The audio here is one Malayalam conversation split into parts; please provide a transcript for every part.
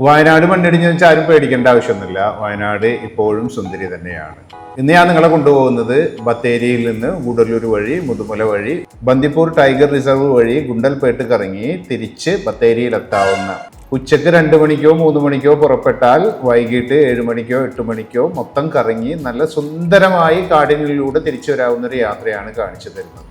വയനാട് മണ്ണിടിഞ്ഞെന്ന് വെച്ചാൽ ആരും പേടിക്കേണ്ട ആവശ്യമൊന്നുമില്ല. വയനാട് ഇപ്പോഴും സുന്ദരി തന്നെയാണ്. ഇന്ന് ഞാൻ നിങ്ങളെ കൊണ്ടുപോകുന്നത് ബത്തേരിയിൽ നിന്ന് ഗൂഡല്ലൂർ വഴി മുതുമല വഴി ബന്ദിപ്പൂർ ടൈഗർ റിസർവ് വഴി ഗുണ്ടൽപേട്ട് കറങ്ങി തിരിച്ച് ബത്തേരിയിലെത്താവുന്ന, ഉച്ചക്ക് 2 മണിക്കോ 3 മണിക്കോ പുറപ്പെട്ടാൽ വൈകിട്ട് 7 മണിക്കോ 8 മണിക്കോ മൊത്തം കറങ്ങി നല്ല സുന്ദരമായി കാടിനുള്ളിലൂടെ തിരിച്ചു വരാവുന്ന ഒരു യാത്രയാണ് കാണിച്ചു തരുന്നത്.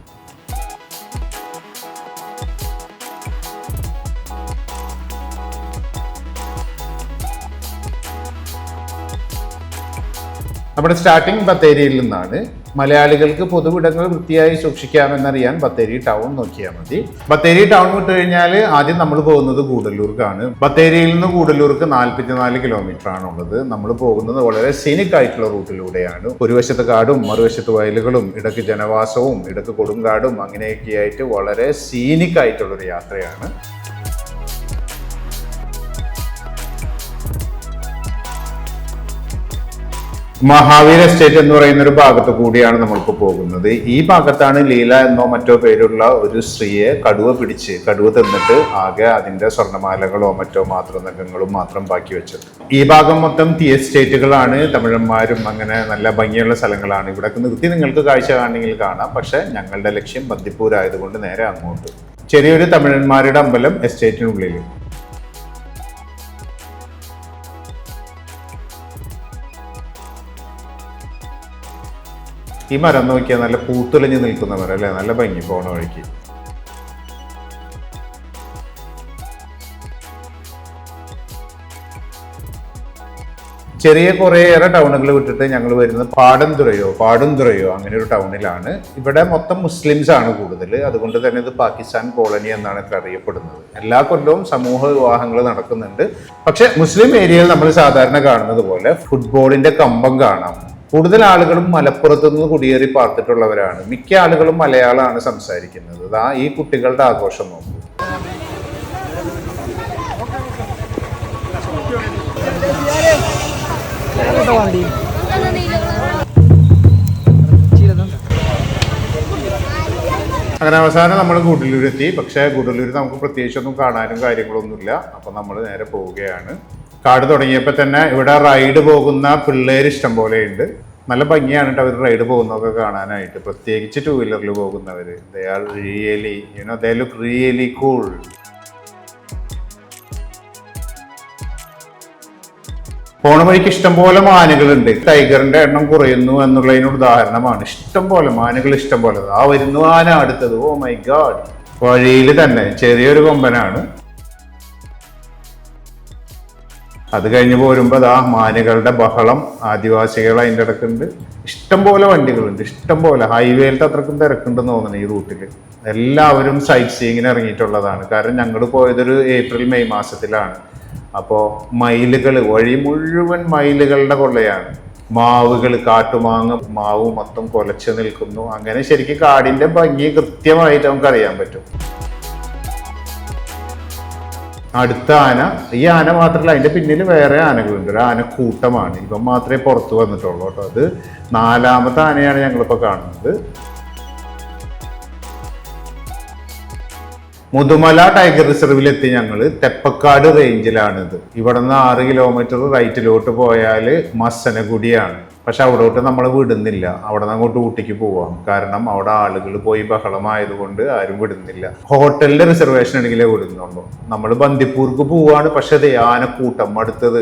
നമ്മുടെ സ്റ്റാർട്ടിങ് ബത്തേരിയിൽ നിന്നാണ്. മലയാളികൾക്ക് പൊതുവിടങ്ങൾ വൃത്തിയായി സൂക്ഷിക്കാമെന്നറിയാൻ ബത്തേരി ടൗൺ നോക്കിയാൽ മതി. ബത്തേരി ടൗൺ വിട്ട് കഴിഞ്ഞാൽ ആദ്യം നമ്മൾ പോകുന്നത് ഗൂഡല്ലൂർക്കാണ്. ബത്തേരിയിൽ നിന്ന് ഗൂഡല്ലൂർക്ക് 44 കിലോമീറ്റർ ആണുള്ളത്. നമ്മൾ പോകുന്നത് വളരെ സീനിക് ആയിട്ടുള്ള റൂട്ടിലൂടെയാണ്. ഒരു വശത്ത് കാടും മറുവശത്ത് വയലുകളും ഇടയ്ക്ക് ജനവാസവും ഇടയ്ക്ക് കൊടുങ്കാടും അങ്ങനെയൊക്കെയായിട്ട് വളരെ സീനിക് ആയിട്ടുള്ളൊരു യാത്രയാണ്. മഹാവീർ എസ്റ്റേറ്റ് എന്ന് പറയുന്ന ഒരു ഭാഗത്ത് കൂടിയാണ് നമ്മളിപ്പോൾ പോകുന്നത്. ഈ ഭാഗത്താണ് ലീല എന്നോ മറ്റോ പേരുള്ള ഒരു സ്ത്രീയെ കടുവ തിന്നിട്ട് ആകെ അതിന്റെ സ്വർണ്ണമാലകളോ മറ്റോ നഖങ്ങളും മാത്രം ബാക്കി വെച്ചത്. ഈ ഭാഗം മൊത്തം ടീ എസ്റ്റേറ്റുകളാണ്. തമിഴന്മാരും അങ്ങനെ നല്ല ഭംഗിയുള്ള സ്ഥലങ്ങളാണ്. ഇവിടെ നിർത്തി നിങ്ങൾക്ക് കാഴ്ച കാണണമെങ്കിൽ കാണാം. പക്ഷെ ഞങ്ങളുടെ ലക്ഷ്യം ബന്ദിപ്പൂർ ആയതുകൊണ്ട് നേരെ അങ്ങോട്ട്. ചെറിയൊരു തമിഴന്മാരുടെ അമ്പലം എസ്റ്റേറ്റിനുള്ളിൽ. ഈ മരം നോക്കിയാൽ നല്ല പൂത്തുലഞ്ഞ് നിൽക്കുന്ന മരം അല്ലേ, നല്ല ഭംഗി പോണ വഴിക്ക്. ചെറിയ കുറേയേറെ ടൗണുകൾ വിട്ടിട്ട് ഞങ്ങൾ വരുന്നത് പാടുംതുറയോ അങ്ങനെ ഒരു ടൗണിലാണ്. ഇവിടെ മൊത്തം മുസ്ലിംസ് ആണ് കൂടുതൽ. അതുകൊണ്ട് തന്നെ ഇത് പാകിസ്ഥാൻ കോളനി എന്നാണ് അറിയപ്പെടുന്നത്. എല്ലാ കൊല്ലവും സമൂഹ വിവാഹങ്ങൾ നടക്കുന്നുണ്ട്. പക്ഷെ മുസ്ലിം ഏരിയയിൽ നമ്മൾ സാധാരണ കാണുന്നത് പോലെ ഫുട്ബോളിന്റെ കമ്പം കാണാം. കൂടുതൽ ആളുകളും മലപ്പുറത്തു നിന്ന് കുടിയേറി പാർത്തിട്ടുള്ളവരാണ്. മിക്ക ആളുകളും മലയാളമാണ് സംസാരിക്കുന്നത്. ഈ കുട്ടികളുടെ ആഘോഷം നോക്കൂ. അങ്ങനെ അവസാനം നമ്മൾ ഗൂഡല്ലൂരെത്തി. പക്ഷേ ഗൂഡല്ലൂർ നമുക്ക് പ്രത്യേകിച്ചൊന്നും കാണാനും കാര്യങ്ങളൊന്നുമില്ല. അപ്പൊ നമ്മൾ നേരെ പോവുകയാണ്. കാട് തുടങ്ങിയപ്പോൾ തന്നെ ഇവിടെ റൈഡ് പോകുന്ന പിള്ളേർ ഇഷ്ടം പോലെ ഉണ്ട്. നല്ല ഭംഗിയാണ് കേട്ടോ അവർ റൈഡ് പോകുന്നതൊക്കെ കാണാനായിട്ട്. പ്രത്യേകിച്ച് 2 വീലറിൽ പോകുന്നവർ. they look really cool. പോണ വഴിക്ക് ഇഷ്ടംപോലെ മാനുകളുണ്ട്. ടൈഗറിന്റെ എണ്ണം കുറയുന്നു എന്നുള്ളതിന് ഉദാഹരണമാണ്. ഇഷ്ടംപോലെ മാനുകൾ, ഇഷ്ടംപോലെ. വരുന്നു ആന അടുത്തത്. Oh my god. വഴിയിൽ തന്നെ ചെറിയൊരു കൊമ്പനാണ്. അത് കഴിഞ്ഞ് പോരുമ്പോൾ മാനുകളുടെ ബഹളം. ആദിവാസികൾ അതിൻ്റെ ഇടക്കുണ്ട്. ഇഷ്ടംപോലെ വണ്ടികളുണ്ട്. ഇഷ്ടംപോലെ. ഹൈവേയിലത്തെ അത്രക്കും തിരക്കുണ്ടെന്ന് തോന്നുന്നു ഈ റൂട്ടിൽ. എല്ലാവരും സൈറ്റ് സീയിങ്ങിന് ഇറങ്ങിയിട്ടുള്ളതാണ്. കാരണം ഞങ്ങൾ പോയതൊരു ഏപ്രിൽ മെയ് മാസത്തിലാണ്. അപ്പോൾ മയിലുകൾ, വഴി മുഴുവൻ മയിലുകളുടെ കൊള്ളയാണ്. മാവുകൾ, കാട്ടുമാങ്ങ മാവ് മൊത്തം കൊലച്ചു നിൽക്കുന്നു. അങ്ങനെ ശരിക്കും കാടിന്റെ ഭംഗി കൃത്യമായിട്ട് നമുക്ക് അറിയാൻ പറ്റും. അടുത്ത ആന. ഈ ആന മാത്രമല്ല, അതിന്റെ പിന്നിൽ വേറെ ആനകളുണ്ട്. ഒരു ആനക്കൂട്ടമാണ്. ഇവൻ മാത്രമേ പുറത്ത് വന്നിട്ടുള്ളൂ കേട്ടോ. അത് 4ാമത്തെ ആനയാണ് ഞങ്ങളിപ്പോൾ കാണുന്നത്. മുതുമല ടൈഗർ റിസർവിലെത്തി ഞങ്ങൾ. തെപ്പക്കാട് റേഞ്ചിലാണിത്. ഇവിടെ നിന്ന് 6 കിലോമീറ്റർ റൈറ്റിലോട്ട് പോയാൽ മസനഗുഡിയാണ്. പക്ഷെ അവിടോട്ട് നമ്മൾ വിടുന്നില്ല. അവിടെ നിന്ന് അങ്ങോട്ട് ഊട്ടിക്ക് പോവാം. കാരണം അവിടെ ആളുകൾ പോയി ബഹളമായതുകൊണ്ട് ആരും വിടുന്നില്ല. ഹോട്ടലിന്റെ റിസർവേഷൻ ആണെങ്കിലേ വിടുന്നുള്ളൂ. നമ്മൾ ബന്ദിപ്പൂർക്ക് പോവാണ്. പക്ഷെ അത് ആനക്കൂട്ടം അടുത്തത്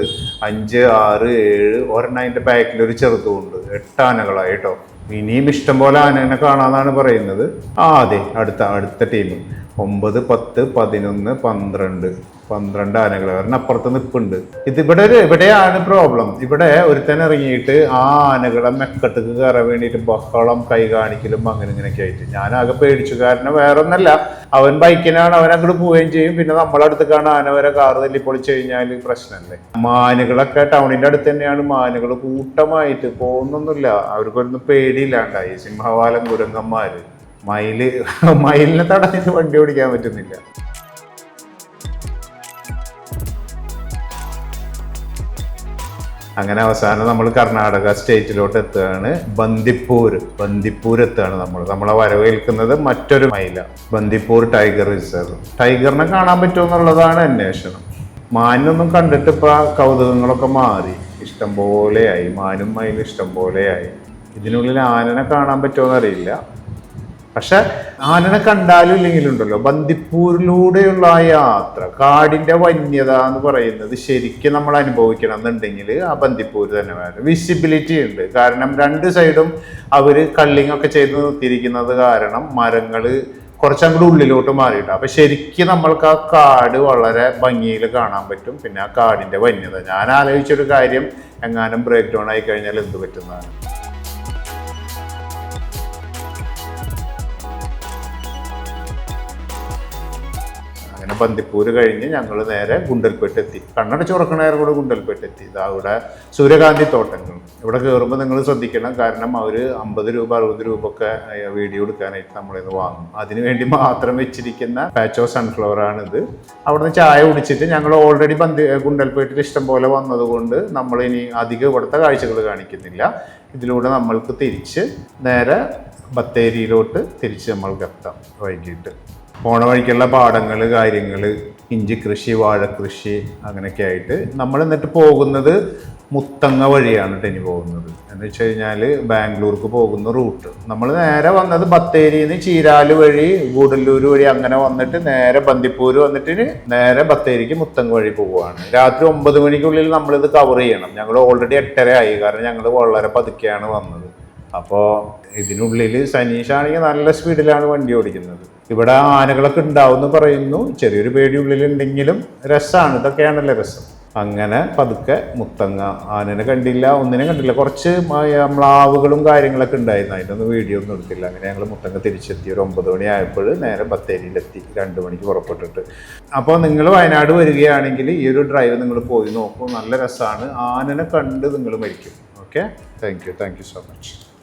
5, 6, 7 ഒരെണ്ണം. അതിന്റെ ബാക്കിൽ ഒരു ചെറുതുണ്ട്. 8 ആനകളായി കേട്ടോ. ഇനിയും ഇഷ്ടം പോലെ ആനനെ കാണാന്നാണ് പറയുന്നത്. അതെ, അടുത്ത ടീം 9, 10, 11, 12 ആനകൾ. കാരണം അപ്പുറത്ത് നിൽപ്പുണ്ട്. ഇവിടെയാണ് പ്രോബ്ലം. ഇവിടെ ഒരുത്തൻ ഇറങ്ങിയിട്ട് ആ ആനകളെ മെക്കട്ടക്ക് കയറാൻ വേണ്ടിയിട്ട് ബഹളം, കൈ കാണിക്കലും അങ്ങനെ ഇങ്ങനെയൊക്കെ ആയിട്ട് ഞാനാകെ പേടിച്ചു. കാരണം വേറെ ഒന്നല്ല, അവൻ ബൈക്കിനാണ്, അവൻ അങ്ങോട്ട് പോവുകയും ചെയ്യും. പിന്നെ നമ്മളടുത്തേക്കാണ് ആന വരെ കാറ് തല്ലിപ്പൊളിച്ചു കഴിഞ്ഞാൽ പ്രശ്നമല്ലേ. മാനുകളൊക്കെ ടൗണിന്റെ അടുത്ത് തന്നെയാണ്. മാനുകൾ കൂട്ടമായിട്ട് പോകുന്നൊന്നുമില്ല. അവർക്കൊന്നും പേടിയില്ലാണ്ടായി. സിംഹവാലം കുരങ്ങന്മാര്, മയിലിനെ തടഞ്ഞിട്ട് വണ്ടി ഓടിക്കാൻ പറ്റുന്നില്ല. അങ്ങനെ അവസാനം നമ്മൾ കർണാടക സ്റ്റേറ്റിലോട്ട് എത്തുകയാണ്. ബന്ദിപ്പൂർ എത്തുകയാണ് നമ്മളെ വരവേൽക്കുന്നത് മറ്റൊരു മയില. Bandipur tiger reserve. ടൈഗറിനെ കാണാൻ പറ്റുമോ എന്നുള്ളതാണ് അന്വേഷണം. മാനിനൊന്നും കണ്ടിട്ട് ഇപ്പൊ കൗതുകങ്ങളൊക്കെ മാറി, ഇഷ്ടം പോലെയായി, മാനും മയിലും ഇഷ്ടം പോലെയായി. ഇതിനുള്ളിൽ ആനനെ കാണാൻ പറ്റുമോ അറിയില്ല. പക്ഷെ ആനനെ കണ്ടാലും ഇല്ലെങ്കിലും ഉണ്ടല്ലോ, ബന്ദിപ്പൂരിലൂടെയുള്ള ആ യാത്ര, കാടിന്റെ വന്യത എന്ന് പറയുന്നത് ശരിക്കും നമ്മൾ അനുഭവിക്കണം എന്നുണ്ടെങ്കിൽ ആ ബന്ദിപ്പൂര് തന്നെ വേണം. വിസിബിലിറ്റി ഉണ്ട്, കാരണം രണ്ട് സൈഡും അവര് കള്ളിങ് ഒക്കെ ചെയ്ത് നിർത്തിയിരിക്കുന്നത് കാരണം മരങ്ങള് കുറച്ചങ്ങോട്ട് ഉള്ളിലോട്ട് മാറിയിട്ട്, അപ്പൊ ശരിക്കും നമ്മൾക്ക് ആ കാട് വളരെ ഭംഗിയിൽ കാണാൻ പറ്റും. പിന്നെ ആ കാടിന്റെ വന്യത, ഞാൻ ആലോചിച്ചൊരു കാര്യം, എങ്ങാനും ബ്രേക്ക് ഡൗൺ ആയി കഴിഞ്ഞാൽ എന്ത് പറ്റുന്നതാണ്. അങ്ങനെ ബന്ദിപ്പൂര് കഴിഞ്ഞ് ഞങ്ങൾ നേരെ ഗുണ്ടൽപേട്ട് എത്തി. കണ്ണടച്ച് തുറക്കണ നേരം കൂടെ ഗുണ്ടൽപേട്ട് എത്തി. ഇതാ ഇവിടെ സൂര്യകാന്തി തോട്ടങ്ങൾ. ഇവിടെ കയറുമ്പോൾ നിങ്ങൾ ശ്രദ്ധിക്കണം, കാരണം അവർ 50 രൂപ 60 രൂപ ഒക്കെ വീഡിയോ എടുക്കാനായിട്ട് നമ്മളിൽ നിന്ന് വാങ്ങും. അതിനുവേണ്ടി മാത്രം വെച്ചിരിക്കുന്ന പാച്ച് ഓഫ് സൺഫ്ലവർ ആണിത്. അവിടുന്ന് ചായ കുടിച്ചിട്ട് ഞങ്ങൾ ഓൾറെഡി ഗുണ്ടൽപേട്ടിൽ ഇഷ്ടം പോലെ വന്നതുകൊണ്ട് നമ്മളിനി അധികം ഇവിടുത്തെ കാഴ്ചകൾ കാണിക്കുന്നില്ല. ഇതിലൂടെ നമ്മൾക്ക് തിരിച്ച് നേരെ ബത്തേരിയിലോട്ട് തിരിച്ച് നമ്മൾക്ക് എത്താം വൈകിട്ട്. പോണ വഴിക്കുള്ള പാടങ്ങൾ, കാര്യങ്ങൾ, ഇഞ്ചി കൃഷി, വാഴക്കൃഷി, അങ്ങനെയൊക്കെ ആയിട്ട് നമ്മൾ എന്നിട്ട് പോകുന്നത് മുത്തങ്ങ വഴിയാണ് ഇനി പോകുന്നത്. എന്ന് വെച്ച് കഴിഞ്ഞാൽ ബാംഗ്ലൂർക്ക് പോകുന്ന റൂട്ട്. നമ്മൾ നേരെ വന്നത് ബത്തേരിയിൽ നിന്ന് ചീരാല് വഴി, ഗൂഡല്ലൂർ വഴി അങ്ങനെ വന്നിട്ട് നേരെ ബന്ദിപ്പൂര് വന്നിട്ട് നേരെ ബത്തേരിക്ക് മുത്തങ്ങ വഴി പോവുകയാണ്. രാത്രി 9 മണിക്കുള്ളിൽ നമ്മളിത് കവർ ചെയ്യണം. ഞങ്ങൾ ഓൾറെഡി 8:30 ആയി, കാരണം ഞങ്ങൾ വളരെ പതുക്കെയാണ് വന്നത്. അപ്പോൾ ഇതിനുള്ളിൽ സനീഷാണെങ്കിൽ നല്ല സ്പീഡിലാണ് വണ്ടി ഓടിക്കുന്നത്. ഇവിടെ ആനകളൊക്കെ ഉണ്ടാവും എന്ന് പറയുന്നു, ചെറിയൊരു പേടി ഉള്ളിലുണ്ടെങ്കിലും രസമാണ്. ഇതൊക്കെയാണല്ലോ രസം. അങ്ങനെ പതുക്കെ മുത്തങ്ങ. ആനനെ കണ്ടില്ല, ഒന്നിനെ കണ്ടില്ല. കുറച്ച് മ്ലാവുകളും കാര്യങ്ങളൊക്കെ ഉണ്ടായിരുന്നു, അതിനൊന്നും വീഡിയോ ഒന്നും എടുത്തില്ല. അങ്ങനെ ഞങ്ങൾ മുത്തങ്ങ തിരിച്ചെത്തി. ഒരു 9 മണി ആയപ്പോൾ നേരെ ബത്തേരിയിലെത്തി, 2 മണിക്ക് പുറപ്പെട്ടിട്ട്. അപ്പോൾ നിങ്ങൾ വയനാട് വരികയാണെങ്കിൽ ഈ ഒരു ഡ്രൈവ് നിങ്ങൾ പോയി നോക്കൂ, നല്ല രസമാണ്. ആനനെ കണ്ട് നിങ്ങൾ മരിക്കും. Okay, thank you so much.